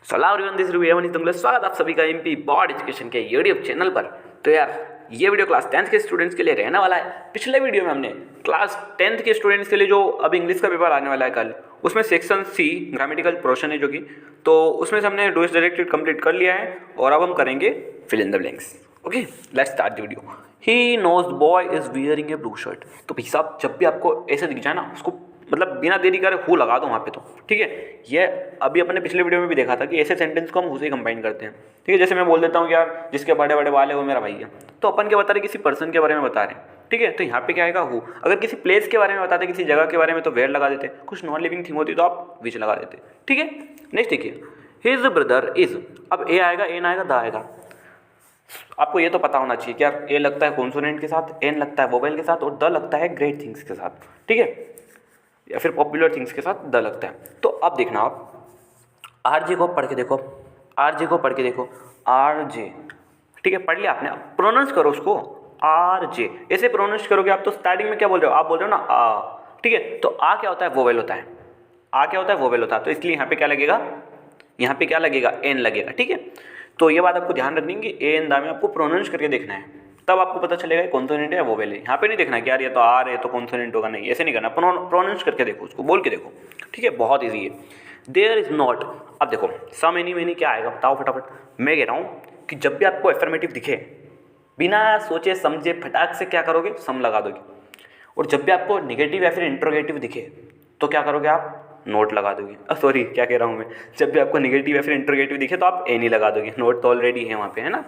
सलाह everyone, this review एवनी तुंगले स्वागत आप सभी का एमपी बोर्ड एजुकेशन के यूट्यूब चैनल पर। तो यार ये वीडियो क्लास 10th के स्टूडेंट्स के लिए रहने वाला है। पिछले वीडियो में हमने क्लास 10th के स्टूडेंट्स के लिए जो अब इंग्लिश का पेपर आने वाला है कल, उसमें सेक्शन सी ग्रामेटिकल पोर्शन है जो कि, तो उसमें से हमने डू इज डायरेक्टेड कंप्लीट कर लिया है और अब हम करेंगे fill in the blanks. Okay, let's start the video. He knows boy is wearing a blue shirt. तो भाई साहब जब भी आपको ऐसे दिख जाए ना, उसको मतलब बिना देरी करे हु लगा दो वहाँ पे। तो ठीक है, ये अभी अपने पिछले वीडियो में भी देखा था कि ऐसे सेंटेंस को हम हु से कंबाइन करते हैं। ठीक है, जैसे मैं बोल देता हूँ कि यार जिसके बड़े बड़े बाल है वो मेरा भाई है, तो अपन क्या बता रहे, किसी पर्सन के बारे में बता रहे हैं। ठीक है, तो यहाँ पे क्या आएगा हु। अगर किसी प्लेस के बारे में बताते, किसी जगह के बारे में, तो वेयर लगा देते। कुछ नॉन लिविंग थिंग होती तो आप विच लगा देते। ठीक है, नेक्स्ट देखिए, हिज ब्रदर इज। अब ए आएगा, एन आएगा, द आएगा। आपको ये तो पता होना चाहिए कि यार ए लगता है कॉन्सोनेंट के साथ, एन लगता है वोवेल के साथ और द लगता है ग्रेट थिंग्स के साथ। ठीक है, या फिर पॉपुलर थिंग्स के साथ द लगता है। तो अब देखना, आप आरजे को पढ़ के देखो, आरजे को पढ़ के देखो, आरजे। ठीक है, पढ़ लिया आपने, प्रोनाउंस करो उसको आरजे। ऐसे प्रोनाउंस करोगे आप तो स्टार्टिंग में क्या बोल रहे हो, आप बोल रहे हो ना आ। ठीक है, तो आ क्या होता है, वोवेल होता है। आ क्या होता है, वोवेल होता है। तो इसलिए यहाँ पे क्या लगेगा, यहाँ पे क्या लगेगा, एन लगेगा। ठीक है, तो ये बात आपको ध्यान रखनी है कि ए एन दा में आपको प्रोनाउंस करके देखना है, तब आपको पता चलेगा कॉन्सोनेंट है या वोवेल है। यहाँ पे नहीं देखना कि यार ये तो आर है तो कॉन्सोनेंट होगा, नहीं, ऐसे नहीं करना। प्रोनाउंस करके देखो, उसको बोल के देखो। ठीक है, बहुत ईजी है। There is not. अब देखो सम एनी मेनी क्या आएगा, बताओ फटाफट। मैं कह रहा हूँ कि जब भी आपको एफर्मेटिव दिखे, बिना सोचे समझे फटाक से क्या करोगे, सम लगा दोगे। और जब भी आपको निगेटिव या फिर इंट्रोगेटिव दिखे तो क्या करोगे, आप नोट लगा दोगे। सॉरी, क्या कह रहा हूँ मैं, जब भी आपको निगेटिव या फिर इंट्रोगेटिव दिखे तो आप एनी लगा दोगे। नोट तो ऑलरेडी है वहाँ पे, है ना,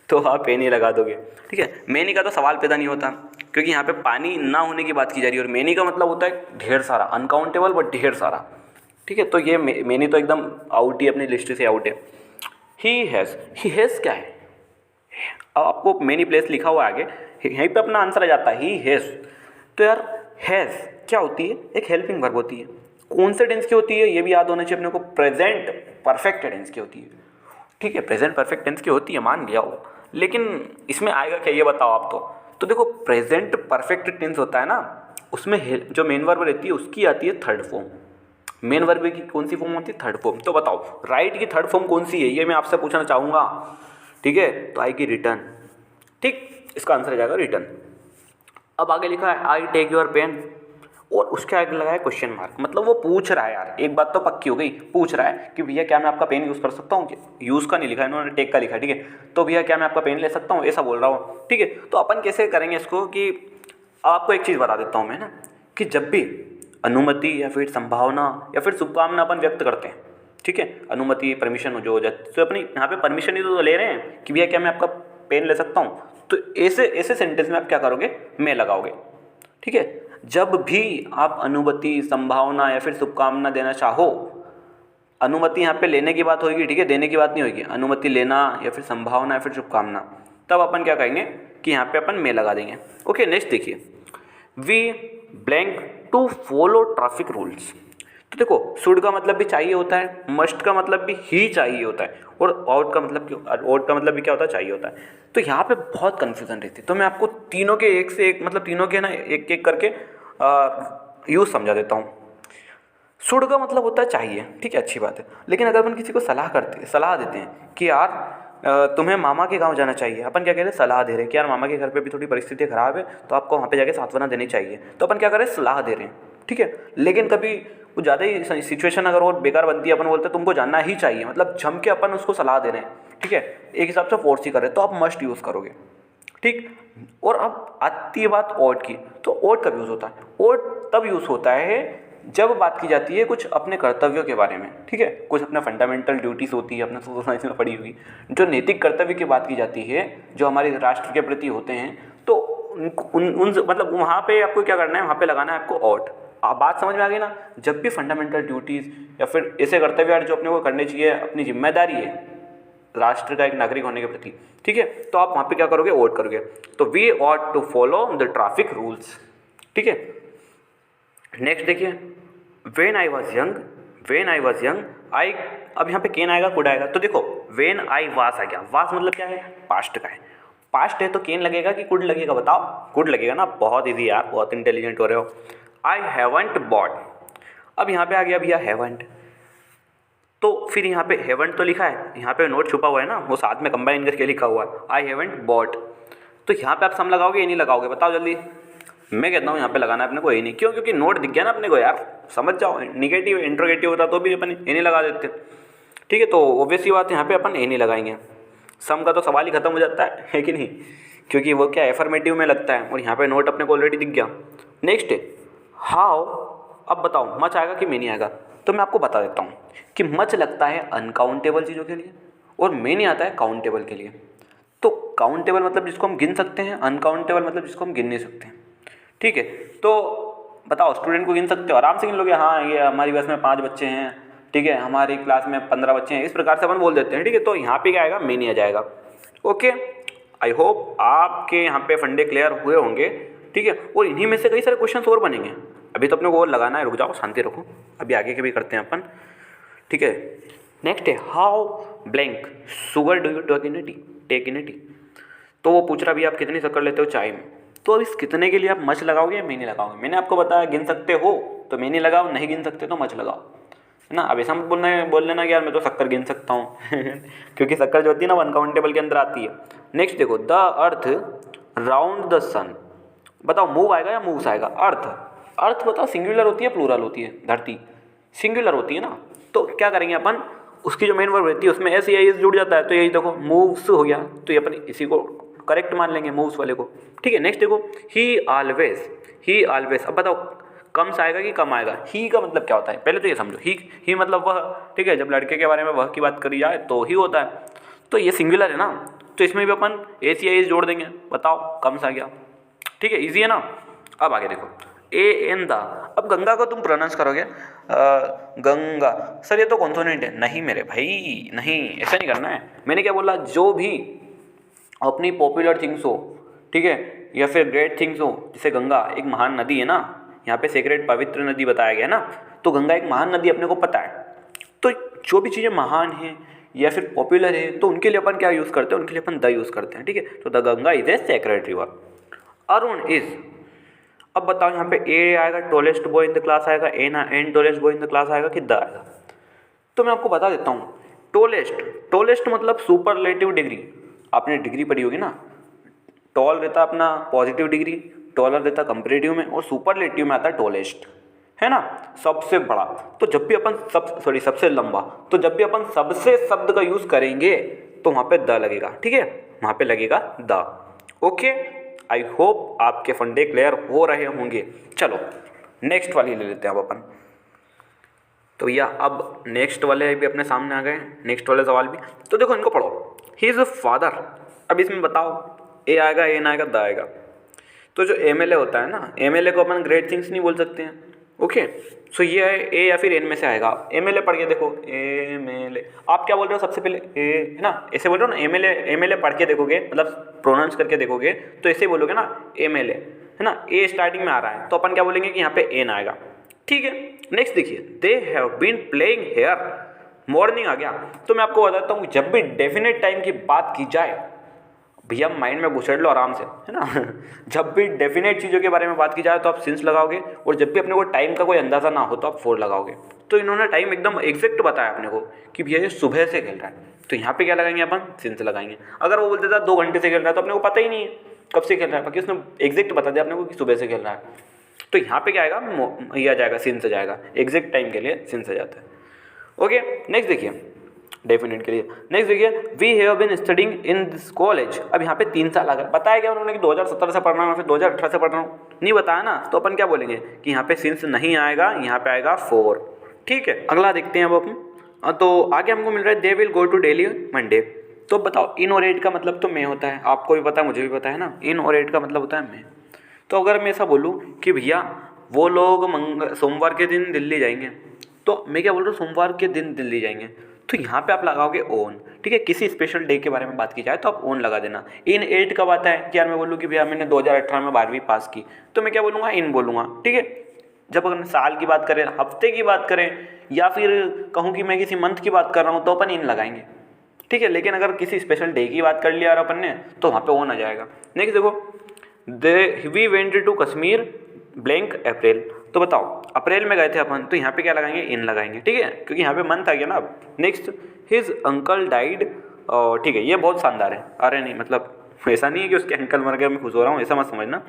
तो आप एनी लगा दोगे। ठीक है, मैनी का तो सवाल पैदा नहीं होता, क्योंकि यहाँ पे पानी ना होने की बात की जा रही है, और मैनी का मतलब होता है ढेर सारा, अनकाउंटेबल बट ढेर सारा। ठीक है, तो ये मैनी तो एकदम आउट ही, अपनी लिस्ट से आउट है। ही हैज़ क्या है, अब आपको मैनी प्लेस लिखा हुआ है आगे, यहीं पे अपना आंसर आ जाता है, ही हैज़। तो यार हैज़ क्या होती है, एक हेल्पिंग वर्ब होती है। कौन से टेंस की होती है ये भी याद होना चाहिए अपने को, प्रेजेंट परफेक्ट टेंस की होती है। ठीक है, प्रेजेंट परफेक्ट टेंस की होती है, मान गया वो, लेकिन इसमें आएगा क्या ये बताओ आप। तो देखो प्रेजेंट परफेक्ट टेंस होता है ना, उसमें जो मेन वर्ब रहती है उसकी आती है थर्ड फॉर्म। मेन वर्ब की कौन सी फॉर्म होती है, थर्ड फॉर्म। तो बताओ राइट की थर्ड फॉर्म कौन सी है, ये मैं आपसे पूछना चाहूँगा। ठीक है, तो आएगी रिटर्न। ठीक, इसका आंसर आ जाएगा रिटर्न। अब आगे लिखा है आई टेक योर पेन, और उसके आगे लगा है क्वेश्चन मार्क, मतलब वो पूछ रहा है। यार एक बात तो पक्की हो गई, पूछ रहा है कि भैया क्या मैं आपका पेन यूज़ कर सकता हूँ। यूज़ का नहीं लिखा है इन्होंने, टेक का लिखा है। ठीक है, तो भैया क्या मैं आपका पेन ले सकता हूँ, ऐसा बोल रहा हूँ। ठीक है, तो अपन कैसे करेंगे इसको, कि आपको एक चीज़ बता देता हूँ मैं ना, कि जब भी अनुमति या फिर संभावना या फिर शुभकामना अपन व्यक्त करते हैं, ठीक है, अनुमति परमिशन हो जो हो जाए, तो अपनी यहाँ पे परमिशन ही तो ले रहे हैं कि भैया क्या मैं आपका पेन ले सकता हूँ, तो ऐसे ऐसे सेंटेंस में आप क्या करोगे, मैं लगाओगे। ठीक है, जब भी आप अनुमति, संभावना या फिर शुभकामना देना चाहो, अनुमति यहाँ पे लेने की बात होगी, ठीक है, देने की बात नहीं होगी, अनुमति लेना या फिर संभावना या फिर शुभकामना, तब अपन क्या कहेंगे कि यहाँ पे अपन में लगा देंगे। ओके, नेक्स्ट देखिए, we blank to follow traffic rules. तो देखो शुड का मतलब भी चाहिए होता है, मस्ट का मतलब भी ही चाहिए होता है, और आउट का मतलब भी क्या होता है, चाहिए होता है। तो यहाँ पे बहुत कन्फ्यूजन रहती है, तो मैं आपको तीनों के एक से एक, मतलब तीनों के ना एक एक करके यूज़ समझा देता हूँ। शुड का मतलब होता है चाहिए, ठीक है, अच्छी बात है। लेकिन अगर अपन किसी को सलाह देते हैं कि यार तुम्हें मामा के गांव जाना चाहिए, अपन क्या कह रहे हैं, सलाह दे रहे हैं कि यार मामा के घर पे भी थोड़ी परिस्थिति खराब है, तो आपको वहाँ पे जाके सांत्वना देनी चाहिए, तो अपन क्या कर रहे हैं, सलाह दे रहे हैं। ठीक है, लेकिन कभी कुछ ज़्यादा ही सिचुएशन अगर और बेकार बनती है, अपन बोलते हैं तुमको जानना ही चाहिए, मतलब जम के अपन उसको सलाह दे रहे हैं। ठीक है, एक हिसाब से फोर्स ही कर रहे हैं, तो आप मस्ट यूज़ करोगे। ठीक, और अब आती है बात ओट की, तो ओट कब यूज़ होता है, ओट तब यूज़ होता है जब बात की जाती है कुछ अपने कर्तव्यों के बारे में। ठीक है, कुछ अपना फंडामेंटल ड्यूटीज़ होती है, अपने सोशल साइंस में पढ़ी हुई, जो नैतिक कर्तव्य की बात की जाती है, जो हमारे राष्ट्र के प्रति होते हैं, तो उन मतलब वहाँ पे आपको क्या करना है, वहाँ पे लगाना है आपको ओट। आप बात समझ में आ गई ना, जब भी फंडामेंटल ड्यूटीज़ या फिर ऐसे कर्तव्य जो अपने को करने चाहिए, अपनी जिम्मेदारी है राष्ट्र का एक नागरिक होने के प्रति, ठीक है, तो आप वहाँ पे क्या करोगे, वोट करोगे। तो we ought to follow the traffic rules. ठीक है, नेक्स्ट देखिए, when I was young I, अब यहाँ पे केन आएगा, कुड आएगा। तो देखो वेन आई वास आ गया, वास मतलब क्या है, पास्ट का है, पास्ट है तो केन लगेगा कि कुड लगेगा, बताओ, कुड लगेगा ना, बहुत ईजी यार, बहुत इंटेलिजेंट हो रहे हो। आई हैवंट बॉट, अब यहाँ पे आ गया भैया हैवंट, तो फिर यहाँ पे हेवंट तो लिखा है, यहाँ पे नोट छुपा हुआ है ना, वो साथ में कंबाइन करके लिखा हुआ है आई हेवंट बॉट। तो यहाँ पे आप सम लगाओगे या नहीं लगाओगे, बताओ जल्दी। मैं कहता हूँ यहाँ पे लगाना है अपने को ए नहीं, क्यों? क्योंकि नोट दिख गया ना अपने को यार, समझ जाओ। निगेटिव इंट्रोगेटिव होता तो भी अपन ए नहीं लगा देते, ठीक है। तो ऑब्वियस सी बात है, यहाँ पे अपन ए नहीं लगाएंगे। सम का तो सवाल ही खत्म हो जाता है कि नहीं, क्योंकि वो क्या एफर्मेटिव में लगता है, और यहाँ पे नोट अपने को ऑलरेडी दिख गया। नेक्स्ट है हाउ। अब बताओ मच आएगा कि मे नहीं आएगा, तो मैं आपको बता देता हूँ कि मच लगता है अनकाउंटेबल चीज़ों के लिए और मे नहीं आता है काउंटेबल के लिए। तो काउंटेबल मतलब जिसको हम गिन सकते हैं, अनकाउंटेबल मतलब जिसको हम गिन नहीं सकते हैं, ठीक है। तो बताओ स्टूडेंट को गिन सकते हो, आराम से गिन लोगे, हाँ ये हमारी क्लास में 5 बच्चे हैं, ठीक है, हमारी क्लास में 15 बच्चे हैं, इस प्रकार से अपन बोल देते हैं, ठीक है। तो यहाँ पे क्या आएगा, मे नहीं आ जाएगा। ओके, आई होप आपके यहाँ पे फंडे क्लियर हुए होंगे, ठीक है। और इन्हीं में से कई सारे क्वेश्चन और बनेंगे, अभी तो अपने को और लगाना है, रुक जाओ शांति रखो, अभी आगे के भी करते हैं अपन, ठीक है। नेक्स्ट है how blank sugar do you take in tea. तो वो पूछ रहा भी आप कितनी शक्कर लेते हो चाय में, तो अब इस कितने के लिए आप मच लगाओगे या महीने लगाओगे। मैंने आपको बताया गिन सकते हो तो महीने लगाओ, नहीं गिन सकते तो मच लगाओ, है ना। अब ऐसा मत बोल लेना कि यार मैं तो शक्कर गिन सकता हूँ क्योंकि शक्कर जो होती है ना वो अनकाउंटेबल के अंदर आती है। नेक्स्ट देखो द अर्थ राउंड द सन। बताओ मूव आएगा या मूव्स आएगा। अर्थ बताओ सिंगुलर होती है प्लूरल होती है, धरती सिंगुलर होती है ना, तो क्या करेंगे अपन, उसकी जो मेन वर्ब रहती है उसमें एस या एस जुड़ जाता है, तो यही देखो मूव्स हो गया, तो ये अपन इसी को करेक्ट मान लेंगे मूव्स वाले को, ठीक है। नेक्स्ट देखो ही ऑलवेज। अब बताओ कम से आएगा कि कम आएगा। ही का मतलब क्या होता है, पहले तो ये समझो, ही मतलब वह, ठीक है। जब लड़के के बारे में वह की बात करी जाए तो ही होता है, तो ये सिंगुलर है ना, तो इसमें भी अपन एस या एस जोड़ देंगे। बताओ कम से आ गया, ठीक है, ईजी है ना। अब आगे देखो ए एन द। अब गंगा को तुम प्रोनाउंस करोगे गंगा, सर ये तो कॉन्सोनेंट है। नहीं मेरे भाई नहीं, ऐसा नहीं करना है। मैंने क्या बोला, जो भी अपनी पॉपुलर थिंग्स हो, ठीक है, या फिर ग्रेट थिंग्स हो, जैसे गंगा एक महान नदी है ना, यहाँ पे सेक्रेट पवित्र नदी बताया गया ना, तो गंगा एक महान नदी अपने को पता है। तो जो भी चीज़ें महान हैं या फिर पॉपुलर है तो उनके लिए अपन क्या यूज़ करते हैं, उनके लिए अपन द यूज़ करते हैं, ठीक है। तो the Ganga is a sacred river. Arun is. अब बताओ यहाँ पे ए आएगा tallest boy in the class आएगा, an tallest boy in the class आएगा कि द आएगा। तो मैं आपको बता देता हूँ, टॉलेस्ट मतलब सुपरलेटिव डिग्री। आपने डिग्री पढ़ी होगी ना, टॉल रहता अपना पॉजिटिव डिग्री, टॉलर रहता कंपेरेटिव में, और सुपरलेटिव में आता है टॉलेस्ट, है ना, सबसे बड़ा। तो जब भी अपन सबसे लंबा, तो जब भी अपन सबसे शब्द का यूज़ करेंगे तो वहाँ पे द लगेगा, ठीक है, वहाँ पे लगेगा द। ओके, आई होप आपके फंडे क्लियर हो रहे होंगे। चलो नेक्स्ट वाली ले लेते हैं अब अपन। तो भैया अब नेक्स्ट वाले भी अपने सामने आ गए, नेक्स्ट वाले सवाल भी। तो देखो इनको पढ़ो, ही इज़ अ फादर। अब इसमें बताओ ए आएगा, ए ना आएगा, द आएगा। तो जो एमएलए होता है ना, एमएलए को अपन ग्रेट थिंग्स नहीं बोल सकते हैं, ओके। सो ये है ए या फिर एन में से आएगा। एमएलए पढ़ के देखो, एमएलए। आप क्या बोल रहे हो सबसे पहले, ए है ना, ऐसे बोल रहे हो ना, एमएलए पढ़ के देखोगे, मतलब प्रोनाउंस करके देखोगे तो ऐसे बोलोगे ना एमएलए, है ना, ए स्टार्टिंग में आ रहा है तो अपन क्या बोलेंगे कि यहाँ पे एन आएगा, ठीक है। नेक्स्ट देखिए, they have been playing here. Morning आ गया। तो मैं आपको बताता हूँ जब भी डेफिनेट टाइम की बात की जाए, भैया माइंड में घुसेड़ लो आराम से, है ना जब भी डेफिनेट चीज़ों के बारे में बात की जाए तो आप सिंस लगाओगे, और जब भी अपने को टाइम का कोई अंदाज़ा ना हो तो आप फोर लगाओगे। तो इन्होंने टाइम एकदम एग्जैक्ट बताया अपने को कि भैया ये सुबह से खेल रहा है, तो यहाँ पे क्या लगाएंगे अपन, सिंस लगाएंगे। अगर वो बोलते था 2 घंटे से खेल रहा है तो अपने को पता ही नहीं है कब से खेल रहा है, बाकी उसने एग्जैक्ट बता दिया अपने को कि सुबह से खेल रहा है, तो यहाँ पे क्या आएगा, ये आ जाएगा, सिंस आ जाएगा, एग्जैक्ट टाइम के लिए सिंस आ जाता है। ओके, नेक्स्ट देखिए, डेफिनेट के लिए। नेक्स्ट देखिए, we have been studying in this college. अब यहाँ पे 3 साल आ गए, बताया क्या उन्होंने कि 2017 से पढ़ रहा हूँ, फिर 2018 से पढ़ रहा हूँ, नहीं बताया ना, तो अपन क्या बोलेंगे कि यहाँ पे सिंस नहीं आएगा, यहाँ पे आएगा 4, ठीक है। अगला देखते हैं अब अपन। तो आगे हमको मिल रहा है they will go to Delhi Monday. तो बताओ इन और एट का मतलब तो मैं होता है, आपको भी पता है मुझे भी पता है ना, इन और एट का मतलब होता है मैं। तो अगर मैं ऐसा बोलूँ कि भैया वो लोग सोमवार के दिन दिल्ली जाएंगे, तो मैं क्या बोल रहा हूँ, सोमवार के दिन दिल्ली जाएंगे, तो यहाँ पे आप लगाओगे ओन, ठीक है। किसी स्पेशल डे के बारे में बात की जाए तो आप ओन लगा देना। इन 8 कब आता है कि यार मैं बोलूँ कि भैया मैंने 2018 में 12वीं पास की, तो मैं क्या बोलूँगा, इन बोलूँगा, ठीक है। जब अगर साल की बात करें, हफ्ते की बात करें, या फिर कहूँ कि मैं किसी मंथ की बात कर रहा हूँ तो अपन इन लगाएंगे, ठीक है। लेकिन अगर किसी स्पेशल डे की बात कर लिया यार अपन ने तो वहाँ पे ओन आ जाएगा। नेक्स्ट देखो, we went to Kashmir blank April. तो बताओ अप्रैल में गए थे अपन, तो यहाँ पे क्या लगाएंगे, इन लगाएंगे, ठीक है, क्योंकि यहाँ पे मंथ आ गया ना अब। नेक्स्ट, हिज अंकल डाइड, ठीक है, ये बहुत शानदार है। अरे नहीं, मतलब ऐसा नहीं है कि उसके अंकल मर गए मैं खुश हो रहा हूँ, ऐसा मत समझना।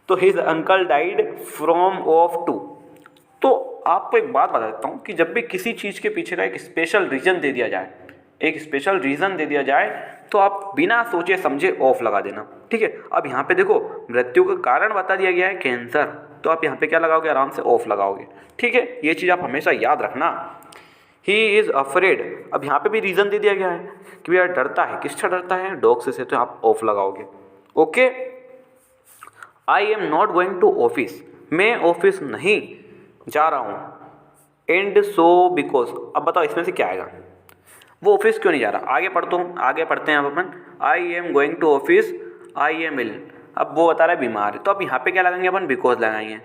तो his uncle died from of to. तो आपको एक बात बता देता हूँ कि जब भी किसी चीज़ के पीछे का एक स्पेशल रीज़न दे दिया जाए, एक स्पेशल रीज़न दे दिया जाए, तो आप बिना सोचे समझे ऑफ लगा देना, ठीक है। अब यहाँ पे देखो मृत्यु का कारण बता दिया गया है कैंसर, तो आप यहाँ पे क्या लगाओगे, आराम से ऑफ लगाओगे, ठीक है। ये चीज़ आप हमेशा याद रखना। ही इज़ अफ्रेड, अब यहाँ पे भी रीज़न दे दिया गया है कि भैया डरता है, किससे डरता है, डॉग से, तो आप ऑफ लगाओगे, okay. I am not going to office, मैं ऑफिस नहीं जा रहा हूँ। एंड सो बिकॉज, अब बताओ इसमें से क्या आएगा, वो ऑफिस क्यों नहीं जा रहा। आगे पढ़ते हैं अब अपन। I am going to office, I am ill, अब वो बता रहा है बीमार है, तो अब यहाँ पे क्या लगाएंगे अपन, बिकॉज लगाएंगे।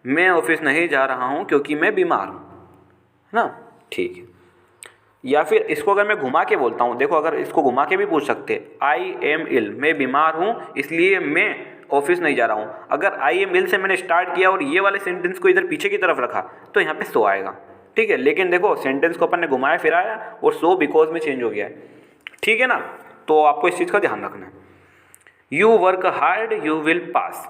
मैं ऑफिस नहीं जा रहा हूँ क्योंकि मैं बीमार हूँ, है ना, ठीक है। या फिर इसको अगर मैं घुमा के बोलता हूँ, देखो अगर इसको घुमा के भी पूछ सकते, आई एम इल, मैं बीमार हूँ इसलिए मैं ऑफिस नहीं जा रहा हूँ। अगर आई एम इल से मैंने स्टार्ट किया और ये वाले सेंटेंस को इधर पीछे की तरफ रखा, तो यहाँ पे सो आएगा, ठीक है। लेकिन देखो सेंटेंस को अपन ने घुमाया फिराया और सो बिकॉज में चेंज हो गया है, ठीक है ना। तो आपको इस चीज़ का ध्यान रखना है। You work hard you will pass,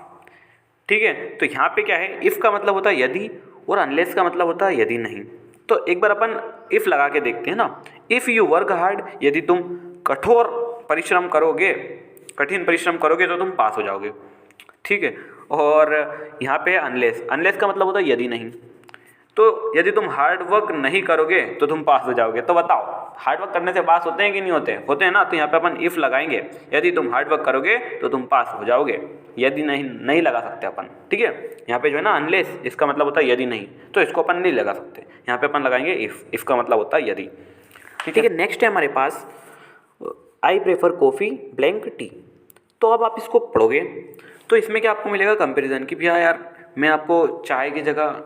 ठीक है। तो यहाँ पे क्या है, इफ़ का मतलब होता है यदि, और अनलेस का मतलब होता है यदि नहीं। तो एक बार अपन इफ़ लगा के देखते हैं ना। इफ़ यू वर्क हार्ड, यदि तुम कठोर परिश्रम करोगे, कठिन परिश्रम करोगे तो तुम पास हो जाओगे, ठीक है। और यहाँ पे अनलेस, अनलेस का मतलब होता है यदि नहीं। तो यदि तुम हार्ड वर्क नहीं करोगे तो तुम पास हो जाओगे। तो बताओ हार्ड वर्क करने से पास होते हैं कि नहीं होते हैं, होते हैं ना। तो यहाँ पे अपन इफ़ लगाएंगे, यदि तुम हार्ड वर्क करोगे तो तुम पास हो जाओगे। यदि नहीं लगा सकते अपन, ठीक है। यहाँ पे जो है ना अनलेस, इसका मतलब होता है यदि नहीं, तो इसको अपन नहीं लगा सकते। यहाँ पे अपन लगाएंगे इफ़ का मतलब होता है यदि, ठीक है। नेक्स्ट है हमारे पास I prefer coffee blank tea. तो अब आप इसको पढ़ोगे तो इसमें क्या आपको मिलेगा, कंपेरिजन, कि भैया यार मैं आपको चाय की जगह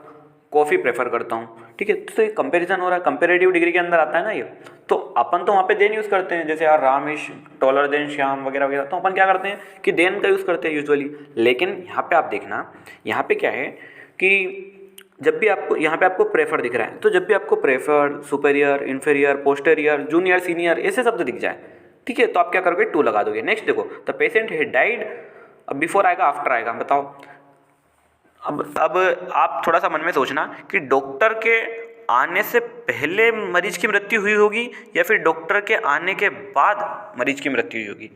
कॉफ़ी प्रेफर करता हूँ, ठीक है। तो ये कंपैरिजन हो रहा है, कंपेरेटिव डिग्री के अंदर आता है ना ये। तो अपन तो वहाँ पे देन यूज़ करते हैं, जैसे यार Ram is taller than Shyam वगैरह वगैरह, तो अपन क्या करते हैं कि देन का यूज़ करते हैं यूजुअली। लेकिन यहाँ पे आप देखना, यहाँ पे क्या है कि जब भी आपको यहाँ पे आपको प्रेफर दिख रहा है, तो जब भी आपको prefer, superior, inferior, posterior, junior, senior ऐसे शब्द दिख जाए, ठीक है, तो आप क्या करोगे, टू लगा दोगे। नेक्स्ट देखो, द पेशेंट हैड डाइड, अब बिफोर आएगा आफ्टर आएगा, बताओ। अब आप थोड़ा सा मन में सोचना कि डॉक्टर के आने से पहले मरीज की मृत्यु हुई होगी या फिर डॉक्टर के आने के बाद मरीज की मृत्यु हुई होगी,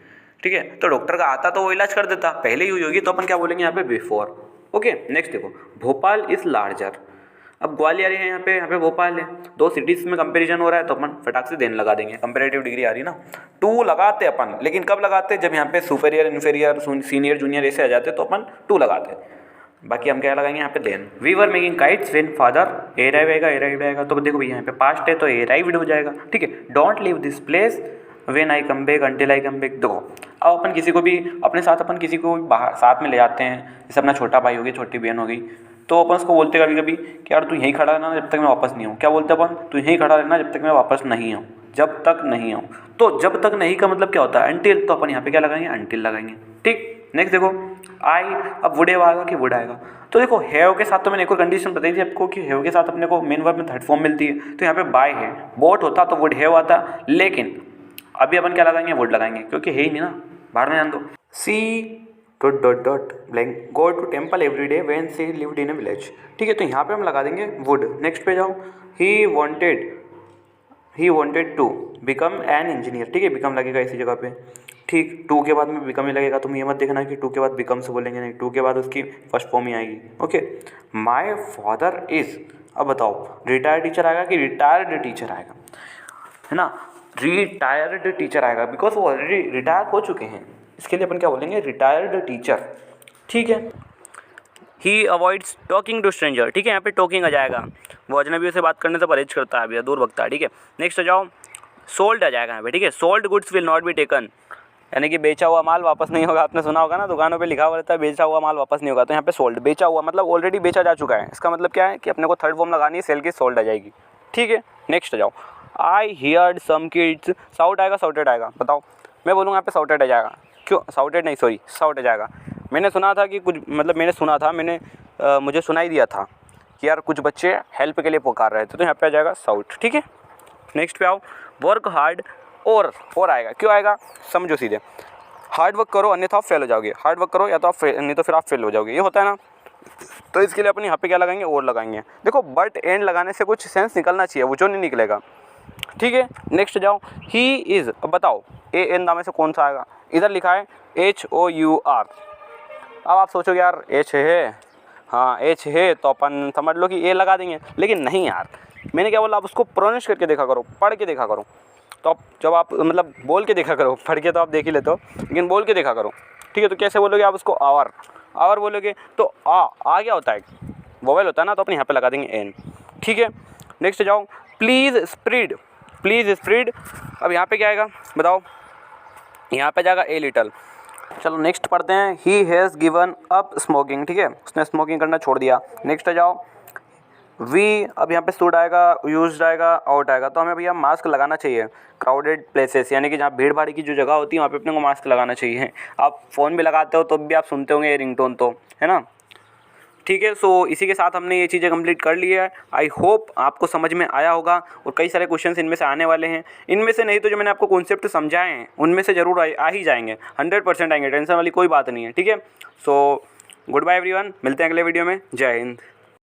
ठीक है। तो डॉक्टर का आता तो वो इलाज कर देता, पहले ही हुई होगी, तो अपन क्या बोलेंगे यहाँ पे, बिफोर, ओके। नेक्स्ट देखो, भोपाल इज़ लार्जर, अब ग्वालियर है यहाँ पे भोपाल है, दो सिटीज़ में कंपैरिजन हो रहा है, तो अपन फटाक से देन लगा देंगे, कंपैरेटिव डिग्री आ रही ना। टू लगाते अपन, लेकिन कब लगाते, जब यहाँ पे सुपेरियर, इन्फीरियर, सीनियर, जूनियर ऐसे आ जाते तो अपन टू लगाते। बाकी हम क्या लगाएंगे यहाँ पे then. We were making kites when father arrived आएगा, तो देखो भैया यहाँ पे पास्ट है तो अराइव्ड हो जाएगा, ठीक है। Don't leave this place when I come back until I come back. देखो अब अपन किसी को भी अपने साथ, अपन किसी को बाहर साथ में ले जाते हैं, जैसे अपना छोटा भाई हो गया, छोटी बहन हो गई, तो अपन उसको बोलते कभी कभी कि यार तू यहीं खड़ा रहना जब तक मैं वापस नहीं आऊँ। क्या बोलते अपन, तू यहीं खड़ा रहना जब तक मैं वापस नहीं आऊँ, जब तक नहीं आऊँ। तो जब तक नहीं का मतलब क्या होता है, अंटिल, तो अपन यहाँ पे क्या लगाएंगे, अंटिल लगाएंगे, ठीक। नेक्स्ट देखो, आई, अब वुड हैव आएगा कि वुड आएगा। तो देखो हैव के साथ तो मैंने एक और कंडीशन बताई थी आपको कि हैव के साथ अपने को मेन वर्ब में थर्ड फॉर्म मिलती है, तो यहाँ पे बाय है, बोट होता तो वुड हैव आता, लेकिन अभी अपन क्या लगाएंगे, वुड लगाएंगे, क्योंकि है ही नहीं ना, बाहर में जान दो। C dot dot dot blank go to temple every day when she lived in a village, ठीक है। तो यहाँ पे हम लगा देंगे वुड। नेक्स्ट पे जाओ, he wanted to become an engineer, ठीक है, बिकम लगेगा इसी जगह पे, ठीक। टू के बाद में बिकम ही लगेगा, तुम ये मत देखना कि टू के बाद बिकम से बोलेंगे, नहीं, टू के बाद उसकी फर्स्ट फॉर्म ही आएगी, ओके। माई फादर इज़, अब बताओ रिटायर्ड टीचर आएगा कि रिटायर्ड टीचर आएगा, है ना, रिटायर्ड टीचर आएगा, बिकॉज वो ऑलरेडी रिटायर हो चुके हैं, इसके लिए अपन क्या बोलेंगे, रिटायर्ड टीचर, ठीक है। ही अवॉइड्स टॉकिंग टू स्ट्रेंजर, ठीक है, यहाँ पे टॉकिंग आ जाएगा, वो अजनबियों से बात करने से परहेज करता है, भैया दूर भगता है, ठीक है। नेक्स्ट आ जाओ, सोल्ड आ जाएगा यहाँ पे, ठीक है। Sold goods will not be taken, यानी कि बेचा हुआ माल वापस नहीं होगा। आपने सुना होगा ना, दुकानों पे लिखा हुआ रहता है बेचा हुआ माल वापस नहीं होगा, तो यहाँ पे सोल्ड, बेचा हुआ मतलब ऑलरेडी बेचा जा चुका है, इसका मतलब क्या है कि अपने को थर्ड फॉर्म लगानी है, सेल की, सोल्ड आ जाएगी, ठीक है। नेक्स्ट आ जाओ, आई हियर्ड सम किड्स, साउट आएगा साउटेड आएगा, बताओ। मैं बोलूँगा यहाँ पे साउटेड आ जाएगा, क्यों, साउटेड नहीं, सॉरी, साउट आ जाएगा। मैंने सुना था कि कुछ, मतलब मैंने सुना था, मैंने मुझे सुनाई दिया था कि यार कुछ बच्चे हेल्प के लिए पुकार रहे थे, तो यहाँ पे आ जाएगा साउट। ठीक है, नेक्स्ट पे आओ, वर्क हार्ड और आएगा, क्यों आएगा समझो सीधे, हार्ड वर्क करो अन्यथा आप फेल हो जाओगे, हार्ड वर्क करो या तो आप नहीं तो फिर आप फेल हो जाओगे, ये होता है ना। तो इसके लिए अपन यहाँ पे क्या लगाएंगे, और लगाएंगे। देखो बट एंड लगाने से कुछ सेंस निकलना चाहिए, वो जो नहीं निकलेगा। ठीक है, नेक्स्ट जाओ, ही इज़, अब बताओ ए एन नामे से कौन सा आएगा, इधर लिखा है HOUR। अब आप सोचोगे यार एच है, हाँ एच है तो अपन समझ लो कि ए लगा देंगे, लेकिन नहीं यार, मैंने क्या बोला, आप उसको प्रोनाउंस करके देखा करो, पढ़ के देखा करो। तो आप जब आप मतलब बोल के देखा करो, पढ़ के तो आप देख ही लेते हो, लेकिन बोल के देखा करो। ठीक है, तो कैसे बोलोगे आप उसको, आवर बोलोगे तो आ क्या होता है, वोवेल होता है ना, तो अपन यहाँ पे लगा देंगे एन। ठीक है, नेक्स्ट जाओ, प्लीज़ स्प्रीड। अब यहाँ पे क्या आएगा बताओ, यहाँ पे जाएगा ए लिटल। चलो नेक्स्ट पढ़ते हैं, he has given up smoking. ठीक है, उसने स्मोकिंग करना छोड़ दिया। नेक्स्ट जाओ, वी, अब यहाँ पे स्टूड आएगा, यूज्ड आएगा, आउट आएगा, तो हमें भैया मास्क लगाना चाहिए क्राउडेड प्लेसेस, यानी कि जहाँ भीड़ भाड़ की जो जगह होती है वहाँ पे अपने को मास्क लगाना चाहिए। आप फ़ोन भी लगाते हो तो भी आप सुनते होंगे ये रिंगटोन, तो है ना। ठीक है, सो इसी के साथ हमने ये चीज़ें कंप्लीट कर ली है। आई होप आपको समझ में आया होगा, और कई सारे क्वेश्चंस इनमें से आने वाले हैं। इनमें से नहीं तो जो मैंने आपको कॉन्सेप्ट समझाए हैं उनमें से ज़रूर आ ही जाएंगे, 100% आएंगे, टेंशन वाली कोई बात नहीं है। ठीक है, सो गुड बाय एवरीवन, मिलते हैं अगले वीडियो में। जय हिंद।